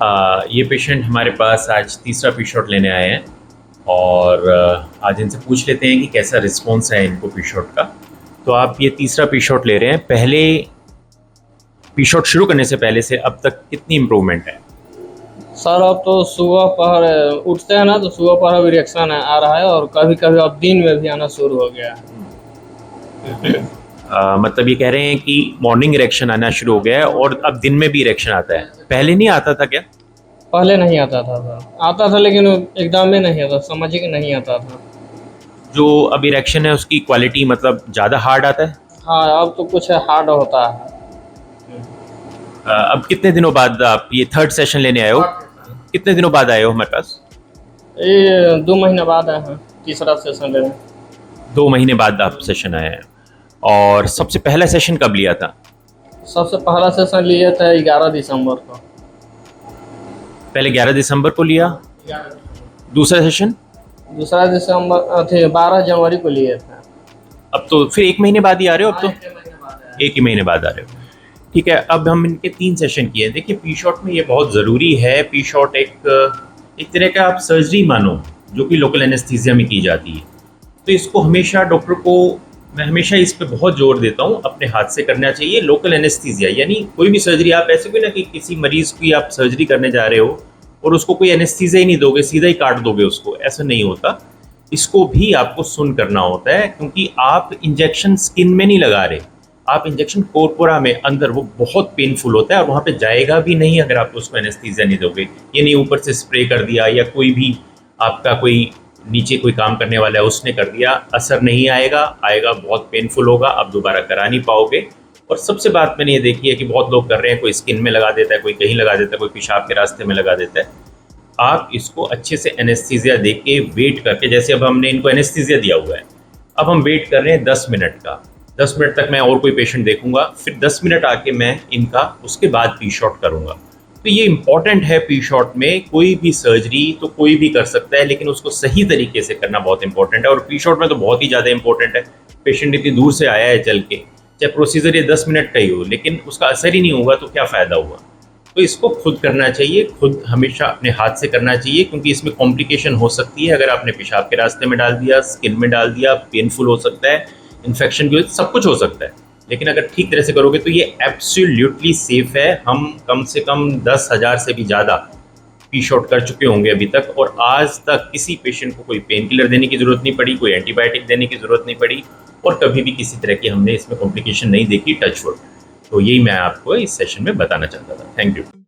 ये पेशेंट हमारे पास आज तीसरा पी शॉट लेने आए हैं और आज इनसे पूछ लेते हैं कि कैसा रिस्पॉन्स है इनको पी शॉट का। तो आप ये तीसरा पी शॉट ले रहे हैं, पहले पी शॉट शुरू करने से पहले से अब तक कितनी इम्प्रूवमेंट है? सर अब तो सुबह पहर उठते हैं ना तो सुबह पहर भी रिएक्शन आ रहा है और कभी कभी अब दिन में भी आना शुरू हो गया है। मतलब ये कह रहे हैं कि मॉर्निंग इरेक्शन आना शुरू हो गया है और अब दिन में भी इरेक्शन आता है, पहले नहीं आता था क्या? पहले नहीं आता था सर, आता था लेकिन एकदम में नहीं आता, समझिए कि नहीं आता था। जो अब इरेक्शन है उसकी क्वालिटी मतलब ज़्यादा हार्ड आता है? हाँ अब तो कुछ हार्ड होता है। अब कितने दिनों बाद आप ये थर्ड सेशन लेने आए हो? कितने दिनों बाद आए हो हमारे पास? ये 2 महीने बाद आए हैं तीसरा सेशन लेने। 2 महीने बाद आप सेशन आए हैं। और सबसे पहला सेशन कब लिया था? सबसे पहला सेशन लिए थे 11 दिसंबर को। पहले 11 दिसंबर को लिया। दूसरा सेशन? दूसरा दिसंबर थे 12 जनवरी को लिए थे। अब तो फिर 1 महीने बाद ही आ रहे हो? अब तो 1 ही महीने बाद आ रहे हो। ठीक है, अब हम इनके 3 सेशन किए। देखिए पी शॉट में ये बहुत ज़रूरी है। पी शॉट एक तरह का आप सर्जरी मानो जो कि लोकल एनेस्थीसिया में की जाती है। तो इसको हमेशा डॉक्टर को, मैं हमेशा इस पे बहुत जोर देता हूँ, अपने हाथ से करना चाहिए। लोकल एनेस्थीसिया यानी कोई भी सर्जरी, आप ऐसे कोई ना कि किसी मरीज की आप सर्जरी करने जा रहे हो और उसको कोई एनेस्थीसिया ही नहीं दोगे, सीधा ही काट दोगे उसको, ऐसा नहीं होता। इसको भी आपको सुन करना होता है क्योंकि आप इंजेक्शन स्किन में नहीं लगा रहे, आप इंजेक्शन कोरपोरा में अंदर, वो बहुत पेनफुल होता है और वहाँ पे जाएगा भी नहीं अगर आप उसको एनेस्थीसिया नहीं दोगे। ये नहीं ऊपर से स्प्रे कर दिया या कोई भी आपका कोई नीचे कोई काम करने वाला है उसने कर दिया, असर नहीं आएगा, आएगा बहुत पेनफुल होगा, आप दोबारा करा नहीं पाओगे। और सबसे बात मैंने ये देखी है कि बहुत लोग कर रहे हैं, कोई स्किन में लगा देता है, कोई कहीं लगा देता है, कोई पेशाब के रास्ते में लगा देता है। आप इसको अच्छे से एनेस्थीसिया दे के वेट करके, जैसे अब हमने इनको एनेस्थीसिया दिया हुआ है, अब हम वेट कर रहे हैं 10 मिनट का। 10 मिनट तक मैं और कोई पेशेंट देखूंगा, फिर 10 मिनट आके मैं इनका उसके बाद पी शॉट करूंगा। तो ये इंपॉर्टेंट है। पी शॉट में कोई भी सर्जरी तो कोई भी कर सकता है, लेकिन उसको सही तरीके से करना बहुत इंपॉर्टेंट है। और पी शॉट में तो बहुत ही ज़्यादा इंपॉर्टेंट है। पेशेंट इतनी दूर से आया है चल के, चाहे प्रोसीजर ये 10 मिनट का ही हो, लेकिन उसका असर ही नहीं होगा तो क्या फ़ायदा हुआ। तो इसको खुद करना चाहिए, खुद हमेशा अपने हाथ से करना चाहिए, क्योंकि इसमें कॉम्प्लिकेशन हो सकती है। अगर आपने पेशाब के रास्ते में डाल दिया, स्किन में डाल दिया, पेनफुल हो सकता है, इन्फेक्शन की वजह से सब कुछ हो सकता है। लेकिन अगर ठीक तरह से करोगे तो ये एब्सोल्युटली सेफ है। हम कम से कम 10,000 से भी ज़्यादा पी शॉट कर चुके होंगे अभी तक, और आज तक किसी पेशेंट को कोई पेन किलर देने की ज़रूरत नहीं पड़ी, कोई एंटीबायोटिक देने की ज़रूरत नहीं पड़ी, और कभी भी किसी तरह की हमने इसमें कॉम्प्लिकेशन नहीं देखी, टच वुड। तो यही मैं आपको इस सेशन में बताना चाहता था। Thank you.